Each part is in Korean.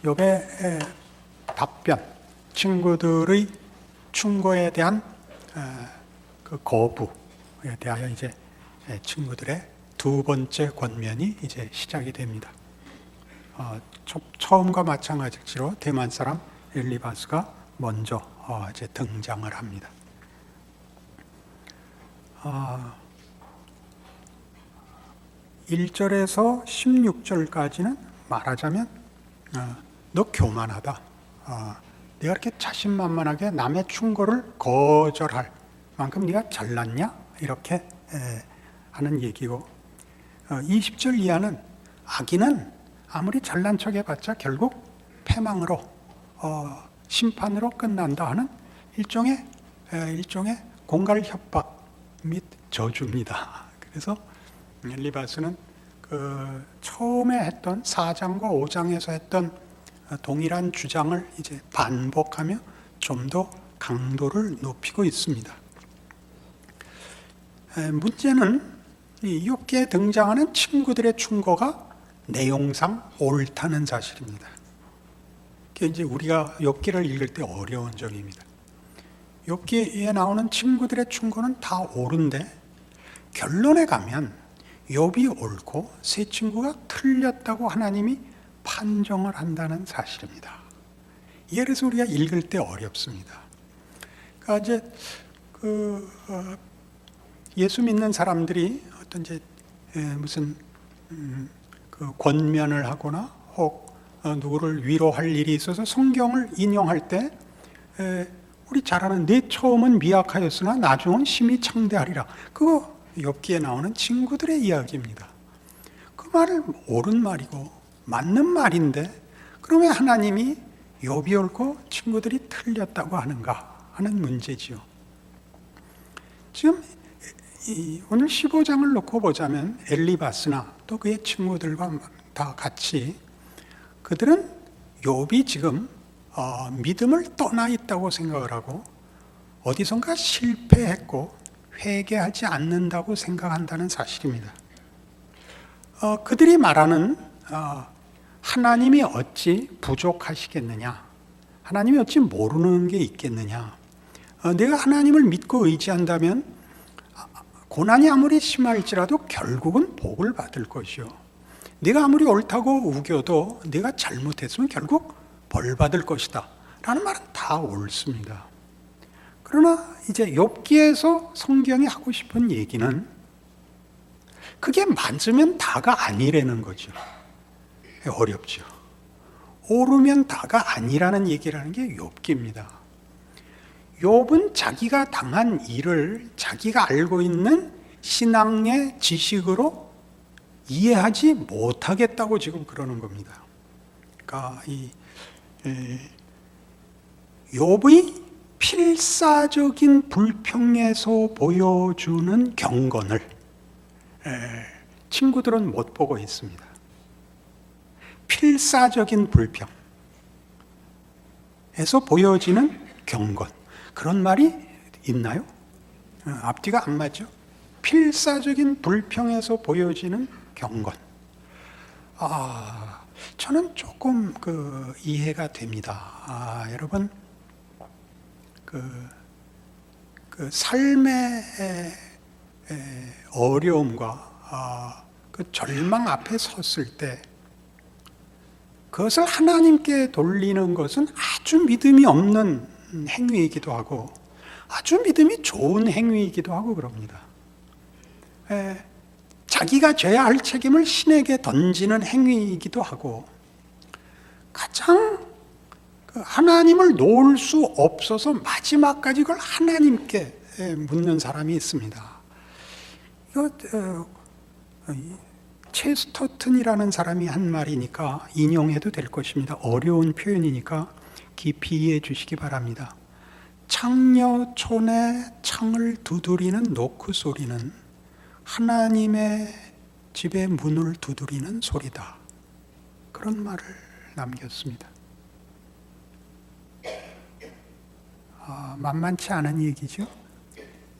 욥의 답변, 친구들의 충고에 대한 그 거부에 대하여 이제 친구들의 두 번째 권면이 이제 시작이 됩니다. 처음과 마찬가지로 대만 사람 엘리바스가 먼저 이제 등장을 합니다. 1절에서 16절까지는 말하자면 너 교만하다. 네가 이렇게 자신만만하게 남의 충고를 거절할 만큼 네가 잘났냐? 이렇게 하는 얘기고, 20절 이하는 악인은 아무리 잘난 척 해봤자 결국 패망으로 심판으로 끝난다 하는 일종의 공갈 협박 및 저주입니다. 그래서 엘리바스는 그 처음에 했던 4장과 5장에서 했던 동일한 주장을 이제 반복하며 좀 더 강도를 높이고 있습니다. 문제는 이 욥기에 등장하는 친구들의 충고가 내용상 옳다는 사실입니다. 그게 이제 우리가 욥기를 읽을 때 어려운 점입니다. 욥기에 나오는 친구들의 충고는 다 옳은데 결론에 가면 욥이 옳고 세 친구가 틀렸다고 하나님이 판정을 한다는 사실입니다. 이게 그래서 우리가 읽을 때 어렵습니다. 그러니까 이제 예수 믿는 사람들이 어떤 이제 무슨 그 권면을 하거나 혹 누구를 위로할 일이 있어서 성경을 인용할 때 우리 잘 아는 내 처음은 미약하였으나 나중은 심히 창대하리라. 그거 욥기에 나오는 친구들의 이야기입니다. 그 말은 옳은 말이고 맞는 말인데 그러면 하나님이 욥이 옳고 친구들이 틀렸다고 하는가 하는 문제지요. 지금 오늘 15장을 놓고 보자면 엘리바스나 또 그의 친구들과 다 같이 그들은 욥이 지금 믿음을 떠나 있다고 생각을 하고 어디선가 실패했고 회개하지 않는다고 생각한다는 사실입니다. 그들이 말하는 하나님이 어찌 부족하시겠느냐, 하나님이 어찌 모르는 게 있겠느냐, 내가 하나님을 믿고 의지한다면 고난이 아무리 심할지라도 결국은 복을 받을 것이요, 내가 아무리 옳다고 우겨도 내가 잘못했으면 결국 벌 받을 것이다 라는 말은 다 옳습니다. 그러나 이제 욥기에서 성경이 하고 싶은 얘기는 그게 맞으면 다가 아니라는 거죠. 어렵죠. 옳으면 다가 아니라는 얘기라는 게 욥기입니다. 욥은 자기가 당한 일을 자기가 알고 있는 신앙의 지식으로 이해하지 못하겠다고 지금 그러는 겁니다. 그러니까 이 욥의 필사적인 불평에서 보여주는 경건을 친구들은 못 보고 있습니다. 필사적인 불평에서 보여지는 경건, 그런 말이 있나요? 앞뒤가 안 맞죠? 필사적인 불평에서 보여지는 경건. 저는 조금 이해가 됩니다. 여러분, 그 삶의 어려움과 그 절망 앞에 섰을 때 그것을 하나님께 돌리는 것은 아주 믿음이 없는 행위이기도 하고 아주 믿음이 좋은 행위이기도 하고 그럽니다. 자기가 져야 할 책임을 신에게 던지는 행위이기도 하고 가장 하나님을 놓을 수 없어서 마지막까지 그걸 하나님께 묻는 사람이 있습니다. 이거 체스터튼이라는 사람이 한 말이니까 인용해도 될 것입니다. 어려운 표현이니까 깊이 이해해 주시기 바랍니다. 창녀촌에 창을 두드리는 노크 소리는 하나님의 집의 문을 두드리는 소리다. 그런 말을 남겼습니다. 만만치 않은 얘기죠.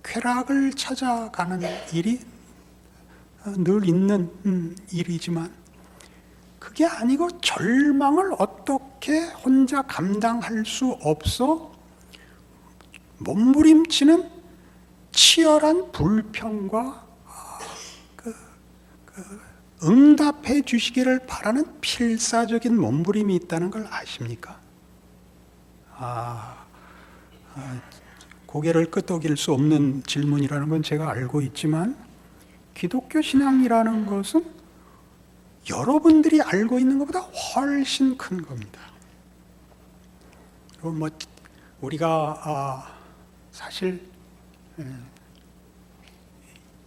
쾌락을 찾아가는 일이 늘 있는 일이지만 그게 아니고 절망을 어떻게 혼자 감당할 수 없어 몸부림치는 치열한 불평과 응답해 주시기를 바라는 필사적인 몸부림이 있다는 걸 아십니까? 고개를 끄덕일 수 없는 질문이라는 건 제가 알고 있지만 기독교 신앙이라는 것은 여러분들이 알고 있는 것보다 훨씬 큰 겁니다. 우리가 사실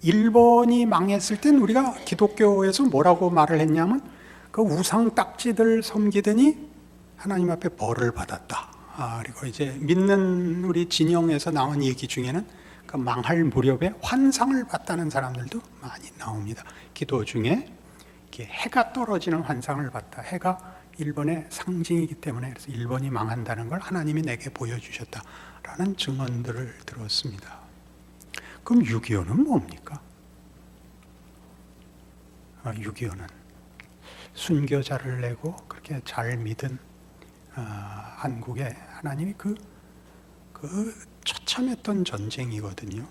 일본이 망했을 땐 우리가 기독교에서 뭐라고 말을 했냐면 그 우상 딱지들 섬기더니 하나님 앞에 벌을 받았다. 그리고 이제 믿는 우리 진영에서 나온 얘기 중에는 그 망할 무렵에 환상을 봤다는 사람들도 많이 나옵니다. 기도 중에 해가 떨어지는 환상을 봤다. 해가 일본의 상징이기 때문에 그래서 일본이 망한다는 걸 하나님이 내게 보여주셨다라는 증언들을 들었습니다. 그럼 6.25는 뭡니까? 6.25는 순교자를 내고 그렇게 잘 믿은 한국에 하나님이 그 처참했던 전쟁이거든요.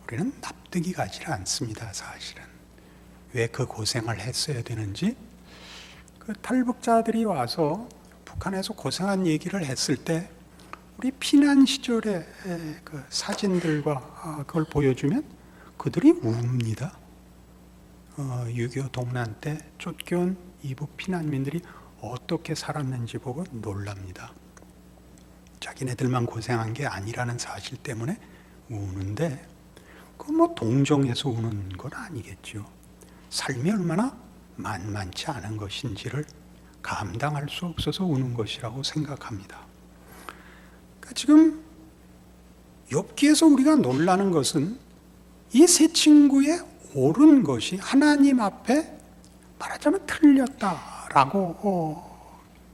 우리는 납득이 가지 않습니다. 사실은 왜 그 고생을 했어야 되는지. 그 탈북자들이 와서 북한에서 고생한 얘기를 했을 때 우리 피난 시절의 그 사진들과 그걸 보여주면 그들이 웁니다. 6.25 동란 때 쫓겨온 이북 피난민들이 어떻게 살았는지 보고 놀랍니다. 자기네들만 고생한 게 아니라는 사실 때문에 우는데 그 동정해서 우는 건 아니겠죠. 삶이 얼마나 만만치 않은 것인지를 감당할 수 없어서 우는 것이라고 생각합니다. 그러니까 지금 욥기에서 우리가 놀라는 것은 이 세 친구의 옳은 것이 하나님 앞에 말하자면 틀렸다라고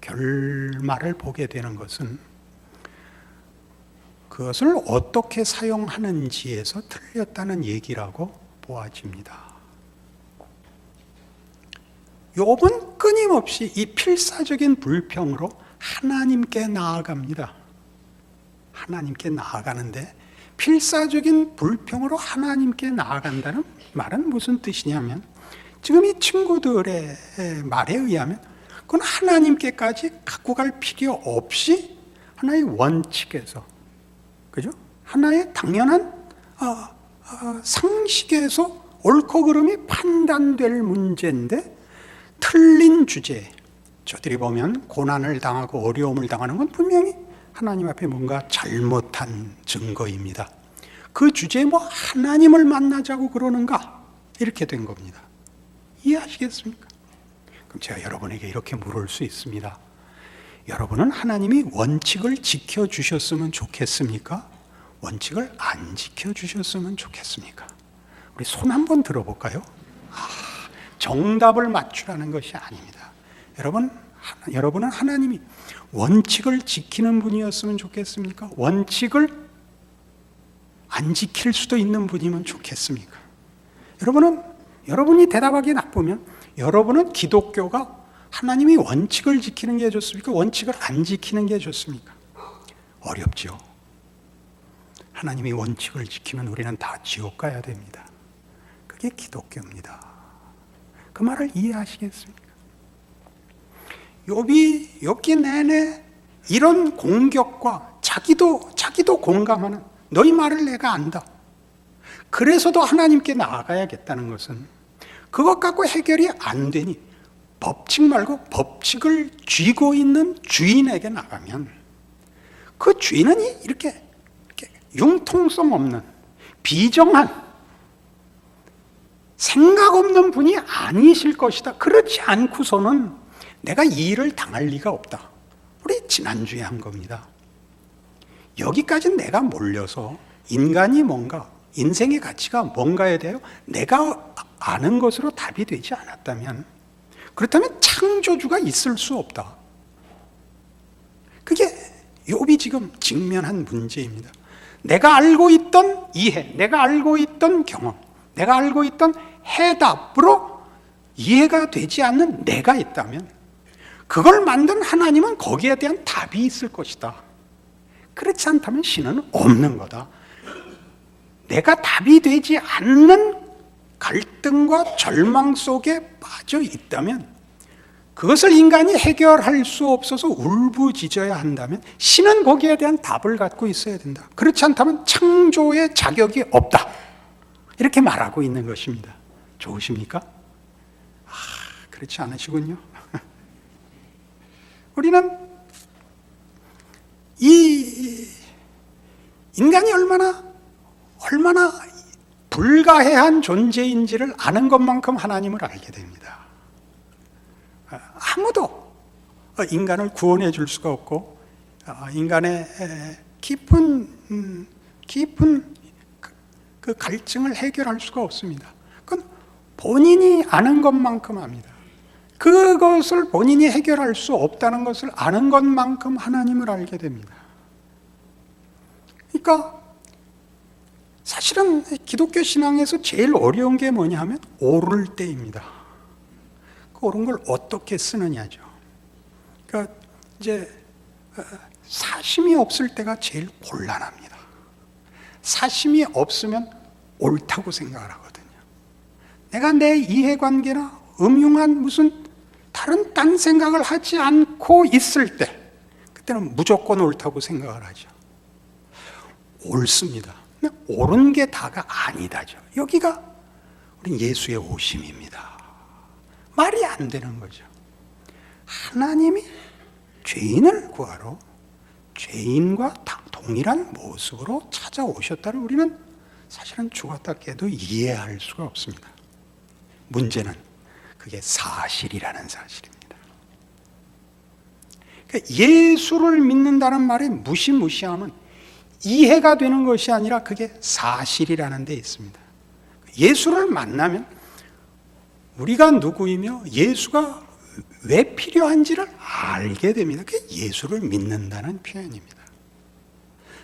결말을 보게 되는 것은 그것을 어떻게 사용하는지에서 틀렸다는 얘기라고 보아집니다. 욥은 끊임없이 이 필사적인 불평으로 하나님께 나아갑니다. 하나님께 나아가는데 필사적인 불평으로 하나님께 나아간다는 말은 무슨 뜻이냐면 지금 이 친구들의 말에 의하면 그건 하나님께까지 갖고 갈 필요 없이 하나의 원칙에서, 그죠? 하나의 당연한 상식에서 옳고 그름이 판단될 문제인데 틀린 주제, 저들이 보면 고난을 당하고 어려움을 당하는 건 분명히 하나님 앞에 뭔가 잘못한 증거입니다. 그 주제에 하나님을 만나자고 그러는가? 이렇게 된 겁니다. 이해하시겠습니까? 그럼 제가 여러분에게 이렇게 물을 수 있습니다. 여러분은 하나님이 원칙을 지켜주셨으면 좋겠습니까? 원칙을 안 지켜주셨으면 좋겠습니까? 우리 손 한번 들어볼까요? 정답을 맞추라는 것이 아닙니다. 여러분은 하나님이 원칙을 지키는 분이었으면 좋겠습니까? 원칙을 안 지킬 수도 있는 분이면 좋겠습니까? 여러분이 대답하기 나쁘면 여러분은 기독교가 하나님이 원칙을 지키는 게 좋습니까? 원칙을 안 지키는 게 좋습니까? 어렵죠. 하나님이 원칙을 지키면 우리는 다 지옥 가야 됩니다. 그게 기독교입니다. 그 말을 이해하시겠습니까? 욥기 내내 이런 공격과 자기도 공감하는 너희 말을 내가 안다. 그래서도 하나님께 나아가야겠다는 것은 그것 갖고 해결이 안 되니 법칙 말고 법칙을 쥐고 있는 주인에게 나가면 그 주인은 이렇게 융통성 없는 비정한 생각 없는 분이 아니실 것이다. 그렇지 않고서는 내가 이 일을 당할 리가 없다. 우리 지난주에 한 겁니다. 여기까지 내가 몰려서 인간이 뭔가, 인생의 가치가 뭔가에 대해 내가 아는 것으로 답이 되지 않았다면, 그렇다면 창조주가 있을 수 없다. 그게 욥이 지금 직면한 문제입니다. 내가 알고 있던 이해, 내가 알고 있던 경험, 내가 알고 있던 해답으로 이해가 되지 않는 내가 있다면 그걸 만든 하나님은 거기에 대한 답이 있을 것이다. 그렇지 않다면 신은 없는 거다. 내가 답이 되지 않는 갈등과 절망 속에 빠져 있다면, 그것을 인간이 해결할 수 없어서 울부짖어야 한다면 신은 거기에 대한 답을 갖고 있어야 된다. 그렇지 않다면 창조의 자격이 없다. 이렇게 말하고 있는 것입니다. 좋으십니까? 그렇지 않으시군요. 우리는 이 인간이 얼마나 불가해한 존재인지를 아는 것만큼 하나님을 알게 됩니다. 아무도 인간을 구원해 줄 수가 없고, 인간의 깊은 그 갈증을 해결할 수가 없습니다. 그건 본인이 아는 것만큼 압니다. 그것을 본인이 해결할 수 없다는 것을 아는 것만큼 하나님을 알게 됩니다. 그러니까 사실은 기독교 신앙에서 제일 어려운 게 뭐냐 하면 옳을 때입니다. 그 옳은 걸 어떻게 쓰느냐죠. 그러니까 이제 사심이 없을 때가 제일 곤란합니다. 사심이 없으면 옳다고 생각을 하거든요. 내가 내 이해관계나 음흉한 무슨 다른 딴 생각을 하지 않고 있을 때, 그때는 무조건 옳다고 생각을 하죠. 옳습니다. 옳은 게 다가 아니다죠. 여기가 우리 예수의 오심입니다. 말이 안 되는 거죠. 하나님이 죄인을 구하러 죄인과 동일한 모습으로 찾아오셨다를 우리는 사실은 죽었다 깨도 이해할 수가 없습니다. 문제는 그게 사실이라는 사실입니다. 그러니까 예수를 믿는다는 말의 무시무시함은 이해가 되는 것이 아니라 그게 사실이라는 데 있습니다. 예수를 만나면 우리가 누구이며 예수가 왜 필요한지를 알게 됩니다. 그게 예수를 믿는다는 표현입니다.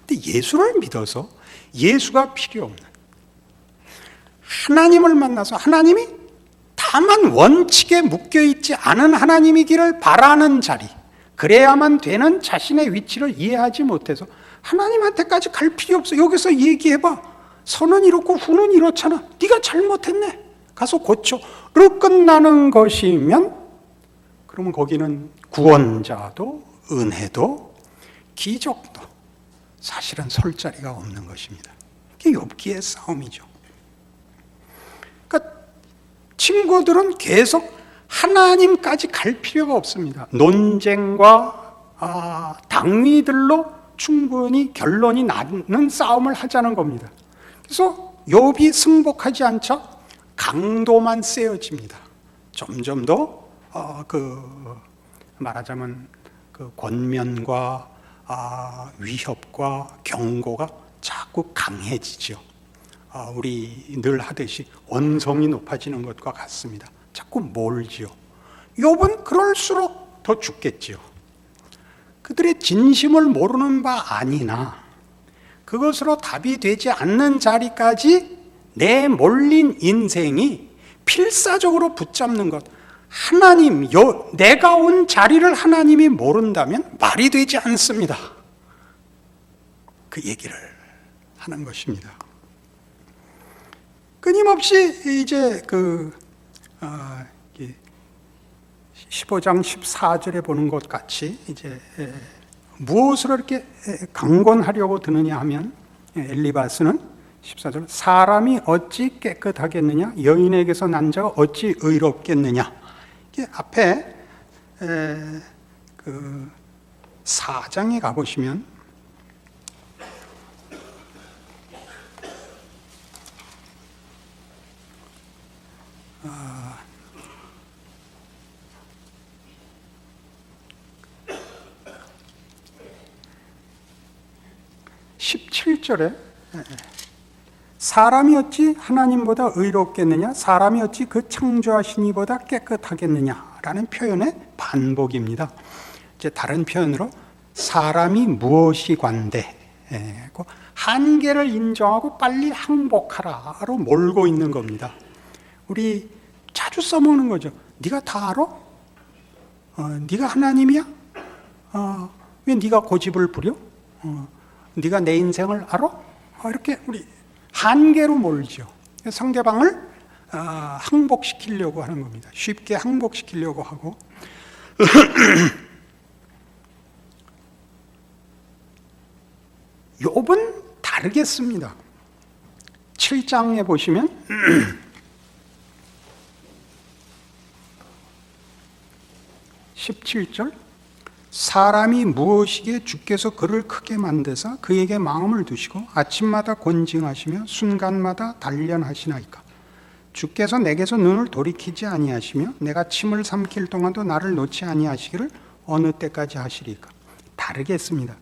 근데 예수를 믿어서 예수가 필요 없는 하나님을 만나서 하나님이 다만 원칙에 묶여있지 않은 하나님이기를 바라는 자리, 그래야만 되는 자신의 위치를 이해하지 못해서 하나님한테까지 갈 필요 없어. 여기서 얘기해봐. 선은 이렇고 후는 이렇잖아. 네가 잘못했네. 가서 고쳐로 끝나는 것이면, 그러면 거기는 구원자도 은혜도 기적도 사실은 설 자리가 없는 것입니다. 이게 욥기의 싸움이죠. 그러니까 친구들은 계속 하나님까지 갈 필요가 없습니다. 논쟁과 당위들로 충분히 결론이 나는 싸움을 하자는 겁니다. 그래서 욥이 승복하지 않자 강도만 세어집니다. 점점 더 말하자면 그 권면과 위협과 경고가 자꾸 강해지죠. 우리 늘 하듯이 언성이 높아지는 것과 같습니다. 자꾸 몰지요. 욥은 그럴수록 더 죽겠지요. 그들의 진심을 모르는 바 아니나 그것으로 답이 되지 않는 자리까지 내몰린 인생이 필사적으로 붙잡는 것, 하나님, 내가 온 자리를 하나님이 모른다면 말이 되지 않습니다. 그 얘기를 하는 것입니다. 끊임없이 이제 15장 14절에 보는 것 같이 이제 무엇을 이렇게 강권하려고 드느냐 하면, 엘리바스는 14절, 사람이 어찌 깨끗하겠느냐, 여인에게서 난 자가 어찌 의롭겠느냐. 이게 앞에 4장에 가보시면 아, 17절에 사람이 어찌 하나님보다 의롭겠느냐, 사람이 어찌 그 창조하신 이보다 깨끗하겠느냐라는 표현의 반복입니다. 이제 다른 표현으로 사람이 무엇이 관대, 한계를 인정하고 빨리 항복하라로 몰고 있는 겁니다. 우리 아주 써먹는 거죠. 네가 다 알아? 네가 하나님이야? 왜 네가 고집을 부려? 네가 내 인생을 알아? 이렇게 우리 한계로 몰죠. 상대방을 항복시키려고 하는 겁니다. 쉽게 항복시키려고 하고. 욥은 다르겠습니다. 7장에 보시면 17절, 사람이 무엇이기에 주께서 그를 크게 만드사 그에게 마음을 두시고 아침마다 권징하시며 순간마다 단련하시나이까. 주께서 내게서 눈을 돌이키지 아니하시며 내가 침을 삼킬 동안도 나를 놓지 아니하시기를 어느 때까지 하시리까. 다르겠습니다.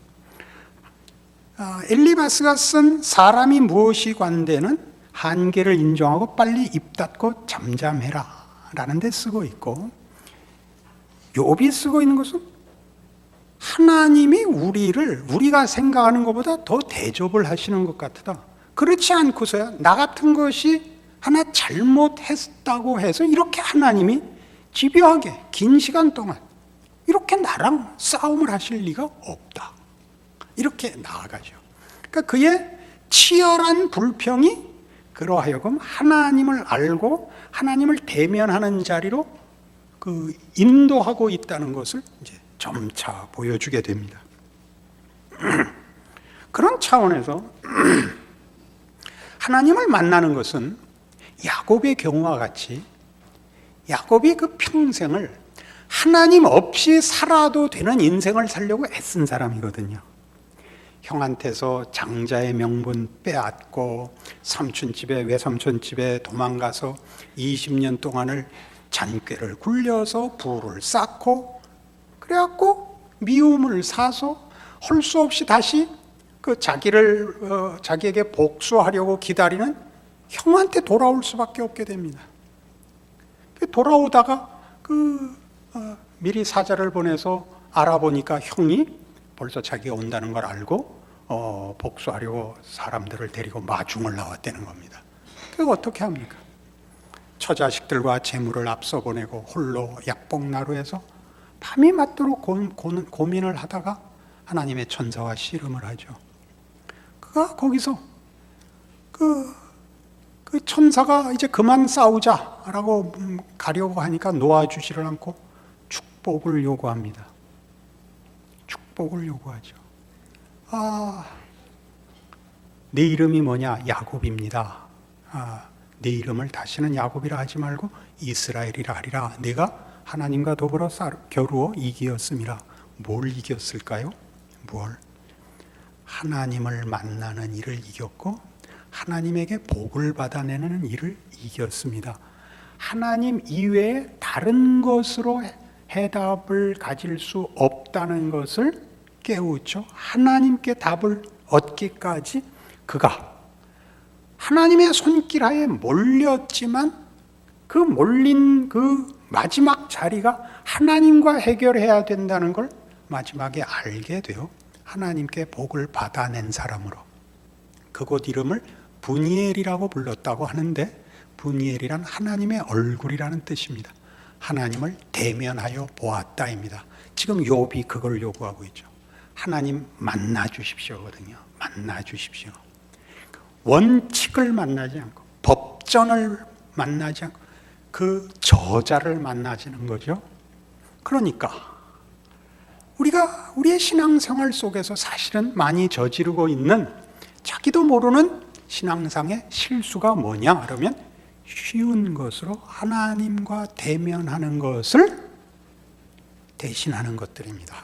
엘리바스가 쓴 사람이 무엇이 관대는 한계를 인정하고 빨리 입 닫고 잠잠해라 라는 데 쓰고 있고, 욥이 쓰고 있는 것은 하나님이 우리가 생각하는 것보다 더 대접을 하시는 것 같다. 그렇지 않고서야 나 같은 것이 하나 잘못했다고 해서 이렇게 하나님이 집요하게 긴 시간 동안 이렇게 나랑 싸움을 하실 리가 없다. 이렇게 나아가죠. 그러니까 그의 치열한 불평이 그러하여금 하나님을 알고 하나님을 대면하는 자리로 인도하고 있다는 것을 이제 점차 보여주게 됩니다. 그런 차원에서 하나님을 만나는 것은 야곱의 경우와 같이 야곱이 그 평생을 하나님 없이 살아도 되는 인생을 살려고 애쓴 사람이거든요. 형한테서 장자의 명분 빼앗고 삼촌 집에 외삼촌 집에 도망가서 20년 동안을 잔꾀를 굴려서 부를 쌓고 그래갖고 미움을 사서 할 수 없이 다시 자기에게 복수하려고 기다리는 형한테 돌아올 수밖에 없게 됩니다. 돌아오다가 미리 사자를 보내서 알아보니까 형이 벌써 자기가 온다는 걸 알고 복수하려고 사람들을 데리고 마중을 나왔다는 겁니다. 그거 어떻게 합니까? 처자식들과 재물을 앞서 보내고 홀로 약복나루에서 밤이 맞도록 고민을 하다가 하나님의 천사와 씨름을 하죠. 그가 거기서 그 천사가 이제 그만 싸우자라고 가려고 하니까 놓아주지를 않고 축복을 요구합니다. 축복을 요구하죠. 내 이름이 뭐냐? 야곱입니다. 내 이름을 다시는 야곱이라 하지 말고 이스라엘이라 하리라. 내가 하나님과 더불어 겨루어 이기었음이라. 뭘 이겼을까요? 뭘? 하나님을 만나는 일을 이겼고 하나님에게 복을 받아내는 일을 이겼습니다. 하나님 이외에 다른 것으로 해답을 가질 수 없다는 것을 깨우쳐 하나님께 답을 얻기까지 그가 하나님의 손길하에 몰렸지만 그 몰린 그 마지막 자리가 하나님과 해결해야 된다는 걸 마지막에 알게 되어 하나님께 복을 받아낸 사람으로 그곳 이름을 브니엘이라고 불렀다고 하는데, 브니엘이란 하나님의 얼굴이라는 뜻입니다. 하나님을 대면하여 보았다입니다. 지금 욥이 그걸 요구하고 있죠. 하나님 만나 주십시오거든요. 만나 주십시오. 원칙을 만나지 않고 법전을 만나지 않고 그 저자를 만나지는 거죠. 그러니까 우리가 우리의 신앙생활 속에서 사실은 많이 저지르고 있는 자기도 모르는 신앙상의 실수가 뭐냐 그러면 쉬운 것으로 하나님과 대면하는 것을 대신하는 것들입니다.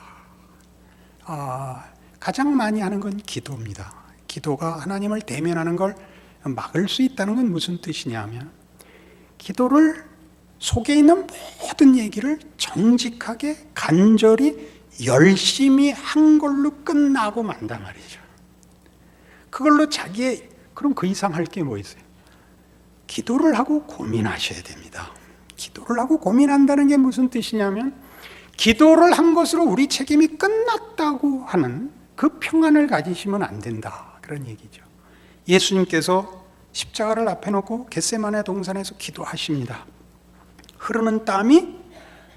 가장 많이 하는 건 기도입니다. 기도가 하나님을 대면하는 걸 막을 수 있다는 건 무슨 뜻이냐면 기도를 속에 있는 모든 얘기를 정직하게 간절히 열심히 한 걸로 끝나고 만단 말이죠. 그걸로 그럼 그 이상 할 게 뭐 있어요? 기도를 하고 고민하셔야 됩니다. 기도를 하고 고민한다는 게 무슨 뜻이냐면 기도를 한 것으로 우리 책임이 끝났다고 하는 그 평안을 가지시면 안 된다. 그런 얘기죠. 예수님께서 십자가를 앞에 놓고 겟세마네 동산에서 기도하십니다. 흐르는 땀이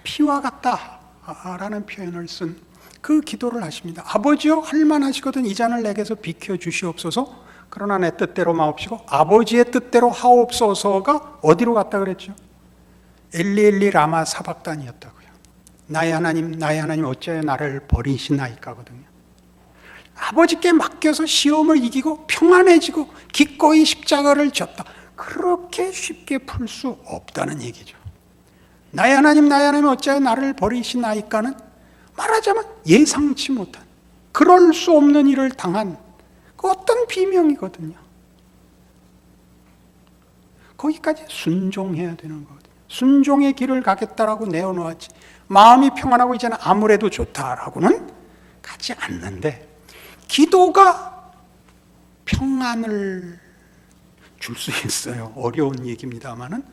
피와 같다라는 표현을 쓴 그 기도를 하십니다. 아버지여 할만하시거든 이 잔을 내게서 비켜주시옵소서. 그러나 내 뜻대로 마옵시고 아버지의 뜻대로 하옵소서가 어디로 갔다 그랬죠? 엘리 엘리 라마 사박단이었다고요. 나의 하나님 어찌하여 나를 버리시나이까거든요. 아버지께 맡겨서 시험을 이기고 평안해지고 기꺼이 십자가를 졌다. 그렇게 쉽게 풀 수 없다는 얘기죠. 나의 하나님 어찌하여 나를 버리시나이까는 말하자면 예상치 못한, 그럴 수 없는 일을 당한 그 어떤 비명이거든요. 거기까지 순종해야 되는 거거든요. 순종의 길을 가겠다라고 내어놓았지 마음이 평안하고 이제는 아무래도 좋다라고는 가지 않는데, 기도가 평안을 줄 수 있어요. 어려운 얘기입니다만은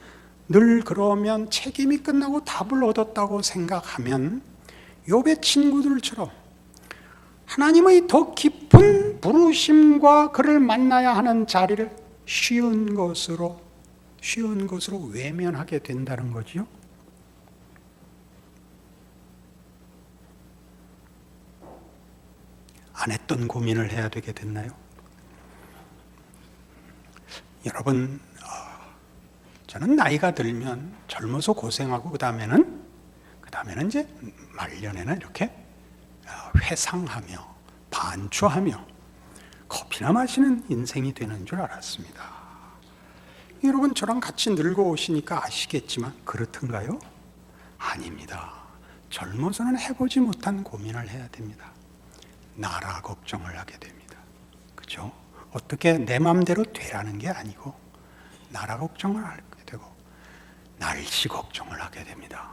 늘 그러면 책임이 끝나고 답을 얻었다고 생각하면 욥의 친구들처럼 하나님의 더 깊은 부르심과 그를 만나야 하는 자리를 쉬운 것으로 외면하게 된다는 거지요. 안 했던 고민을 해야 되게 됐나요? 여러분, 저는 나이가 들면 젊어서 고생하고 그 다음에는 이제 말년에는 이렇게 회상하며 반추하며 커피나 마시는 인생이 되는 줄 알았습니다. 여러분 저랑 같이 늙어 오시니까 아시겠지만 그렇던가요? 아닙니다. 젊어서는 해보지 못한 고민을 해야 됩니다. 나라 걱정을 하게 됩니다. 그죠? 어떻게 내 마음대로 되라는 게 아니고 나라 걱정을 하게 되고 날씨 걱정을 하게 됩니다.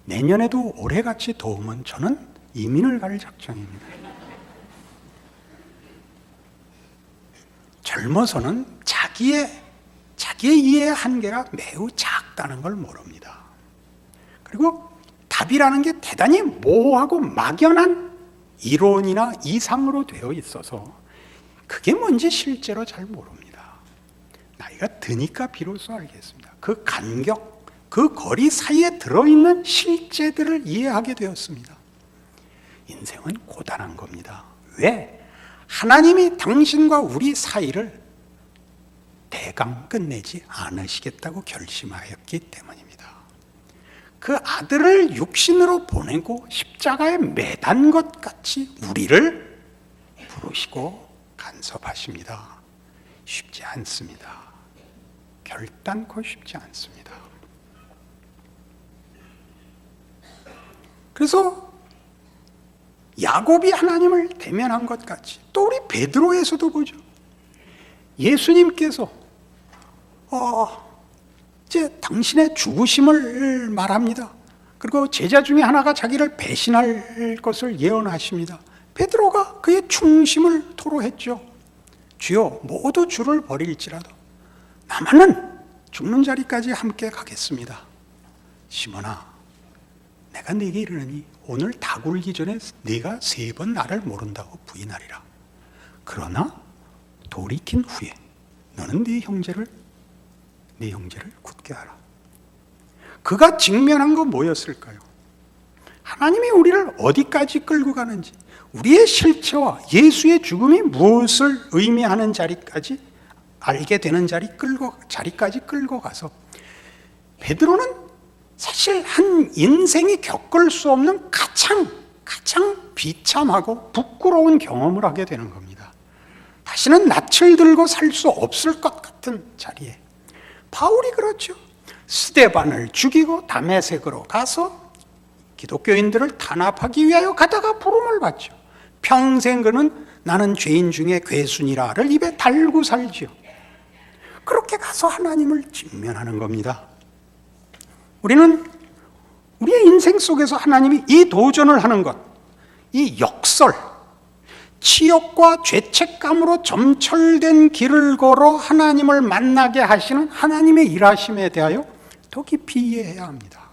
내년에도 올해같이 더우면 저는 이민을 갈 작정입니다. 젊어서는 자기의 이해의 한계가 매우 작다는 걸 모릅니다. 그리고 답이라는 게 대단히 모호하고 막연한 이론이나 이상으로 되어 있어서 그게 뭔지 실제로 잘 모릅니다. 나이가 드니까 비로소 알겠습니다. 그 간격, 그 거리 사이에 들어있는 실제들을 이해하게 되었습니다. 인생은 고단한 겁니다. 왜? 하나님이 당신과 우리 사이를 대강 끝내지 않으시겠다고 결심하였기 때문입니다. 그 아들을 육신으로 보내고 십자가에 매단 것 같이 우리를 부르시고 간섭하십니다. 쉽지 않습니다. 결단코 쉽지 않습니다. 그래서 야곱이 하나님을 대면한 것 같이 또 우리 베드로에서도 보죠. 예수님께서 이제 당신의 죽으심을 말합니다. 그리고 제자 중에 하나가 자기를 배신할 것을 예언하십니다. 베드로가 그의 충심을 토로했죠. 주여 모두 주를 버릴지라도 나만은 죽는 자리까지 함께 가겠습니다. 시몬아 내가 네게 이르노니 오늘 다 굴기 전에 네가 3번 나를 모른다고 부인하리라. 그러나 돌이킨 후에 너는 네 형제를 굳게 하라. 그가 직면한 건 뭐였을까요? 하나님이 우리를 어디까지 끌고 가는지, 우리의 실체와 예수의 죽음이 무엇을 의미하는 자리까지 알게 되는 자리까지 끌고 가서 베드로는 사실 한 인생이 겪을 수 없는 가장 비참하고 부끄러운 경험을 하게 되는 겁니다. 다시는 낯을 들고 살 수 없을 것 같은 자리에 바울이 그렇죠. 스데반을 죽이고 다메섹으로 가서 기독교인들을 탄압하기 위하여 가다가 부름을 받죠. 평생 그는 나는 죄인 중에 괴순이라를 입에 달고 살지요. 그렇게 가서 하나님을 직면하는 겁니다. 우리는 우리의 인생 속에서 하나님이 이 도전을 하는 것, 이 역설, 치욕과 죄책감으로 점철된 길을 걸어 하나님을 만나게 하시는 하나님의 일하심에 대하여 더 깊이 이해해야 합니다.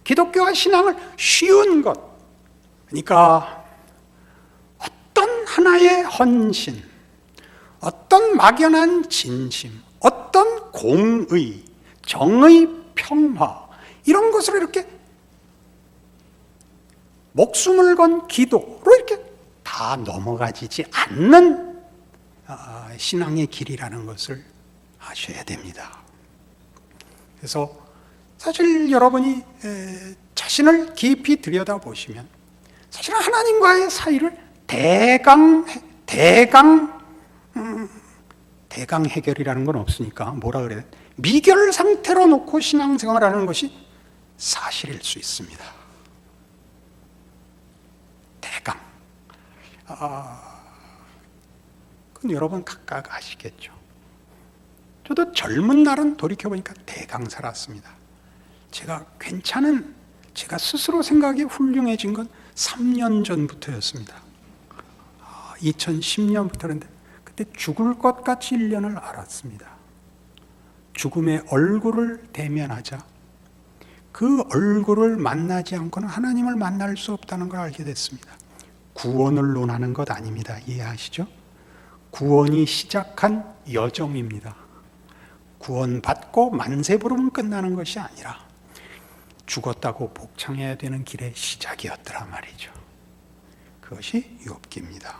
기독교와 신앙을 쉬운 것, 그러니까 어떤 하나의 헌신, 어떤 막연한 진심, 어떤 공의, 정의, 평화 이런 것으로 이렇게 목숨을 건 기도로 이렇게 다 넘어가지지 않는 신앙의 길이라는 것을 아셔야 됩니다. 그래서 사실 여러분이 자신을 깊이 들여다보시면 사실 하나님과의 사이를 대강 해결이라는 건 없으니까 뭐라 그래야 돼? 미결 상태로 놓고 신앙생활하는 것이 사실일 수 있습니다. 대강. 그건 여러분 각각 아시겠죠. 저도 젊은 날은 돌이켜보니까 대강 살았습니다. 제가 스스로 생각이 훌륭해진 건 3년 전부터였습니다. 2010년부터인데 그때 죽을 것 같이 1년을 알았습니다. 죽음의 얼굴을 대면하자 그 얼굴을 만나지 않고는 하나님을 만날 수 없다는 걸 알게 됐습니다. 구원을 논하는 것 아닙니다. 이해하시죠? 구원이 시작한 여정입니다. 구원받고 만세 부르면 끝나는 것이 아니라 죽었다고 복창해야 되는 길의 시작이었더라 말이죠. 그것이 욥기입니다.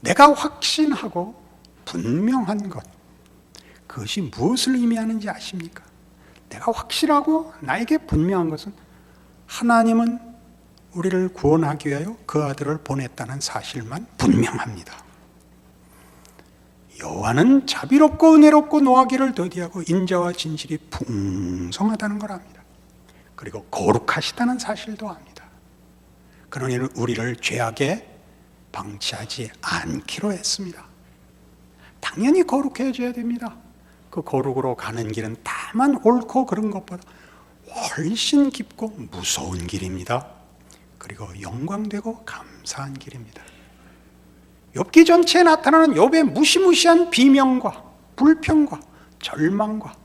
내가 확신하고 분명한 것, 그것이 무엇을 의미하는지 아십니까? 내가 확실하고 나에게 분명한 것은 하나님은 우리를 구원하기 위하여 그 아들을 보냈다는 사실만 분명합니다. 여호와는 자비롭고 은혜롭고 노하기를 더디하고 인자와 진실이 풍성하다는 걸 압니다. 그리고 거룩하시다는 사실도 압니다. 그러니 우리를 죄악에 방치하지 않기로 했습니다. 당연히 거룩해져야 됩니다. 그 거룩으로 가는 길은 다만 옳고 그런 것보다 훨씬 깊고 무서운 길입니다. 그리고 영광되고 감사한 길입니다. 욥기 전체에 나타나는 욥의 무시무시한 비명과 불평과 절망과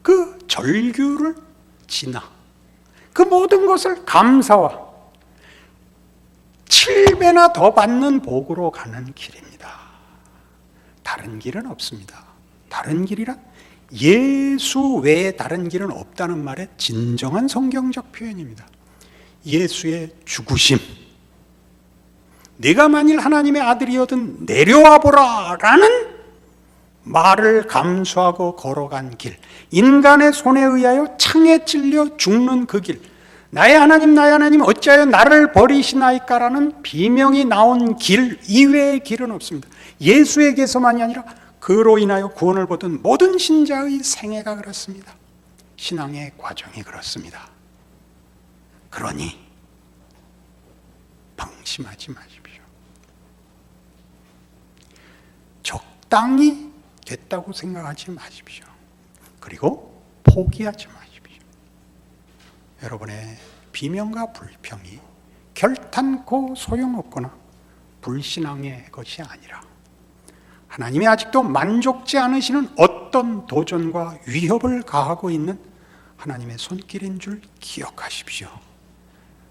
그 절규를 지나 그 모든 것을 감사와 7배나 더 받는 복으로 가는 길입니다. 다른 길은 없습니다. 다른 길이란 예수 외에 다른 길은 없다는 말의 진정한 성경적 표현입니다. 예수의 죽으심, 네가 만일 하나님의 아들이어든 내려와 보라 라는 말을 감수하고 걸어간 길, 인간의 손에 의하여 창에 찔려 죽는 그 길, 나의 하나님 어찌하여 나를 버리시나이까 라는 비명이 나온 길 이외의 길은 없습니다. 예수에게서만이 아니라 그로 인하여 구원을 받은 모든 신자의 생애가 그렇습니다. 신앙의 과정이 그렇습니다. 그러니 방심하지 마십시오. 적당히 됐다고 생각하지 마십시오. 그리고 포기하지 마십시오. 여러분의 비명과 불평이 결탄코 소용없거나 불신앙의 것이 아니라 하나님이 아직도 만족지 않으시는 어떤 도전과 위협을 가하고 있는 하나님의 손길인 줄 기억하십시오.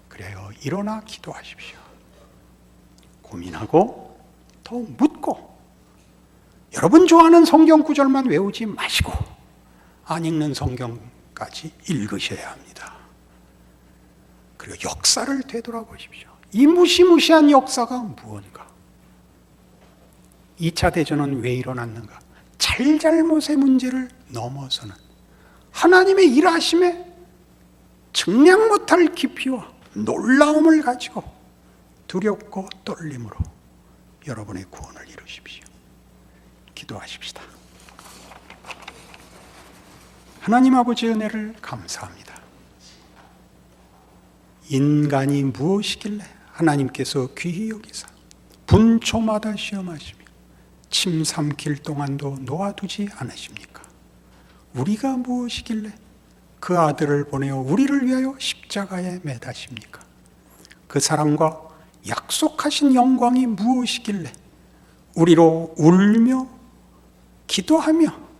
그래요, 일어나 기도하십시오. 고민하고 더 묻고 여러분 좋아하는 성경 구절만 외우지 마시고 안 읽는 성경까지 읽으셔야 합니다. 그리고 역사를 되돌아보십시오. 이 무시무시한 역사가 무언가? 2차 대전은 왜 일어났는가? 잘잘못의 문제를 넘어서는 하나님의 일하심에 측량 못할 깊이와 놀라움을 가지고 두렵고 떨림으로 여러분의 구원을 이루십시오. 기도하십시다. 하나님 아버지 은혜를 감사합니다. 인간이 무엇이길래 하나님께서 귀히 여기사 분초마다 시험하시며 침 삼킬 동안도 놓아두지 않으십니까? 우리가 무엇이길래 그 아들을 보내어 우리를 위하여 십자가에 매다십니까? 그 사랑과 약속하신 영광이 무엇이길래 우리로 울며 기도하며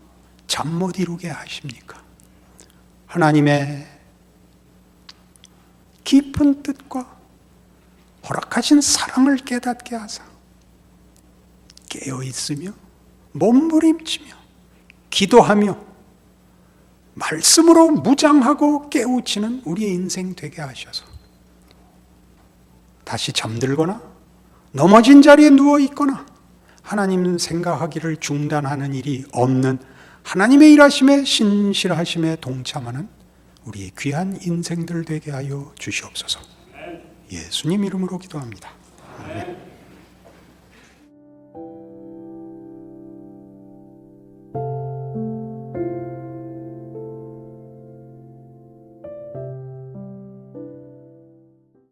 잠 못 이루게 하십니까? 하나님의 깊은 뜻과 허락하신 사랑을 깨닫게 하사 깨어 있으며 몸부림치며 기도하며 말씀으로 무장하고 깨우치는 우리의 인생 되게 하셔서 다시 잠들거나 넘어진 자리에 누워 있거나 하나님 생각하기를 중단하는 일이 없는 하나님의 일하심에 신실하심에 동참하는 우리의 귀한 인생들 되게 하여 주시옵소서. 예수님 이름으로 기도합니다. 아멘.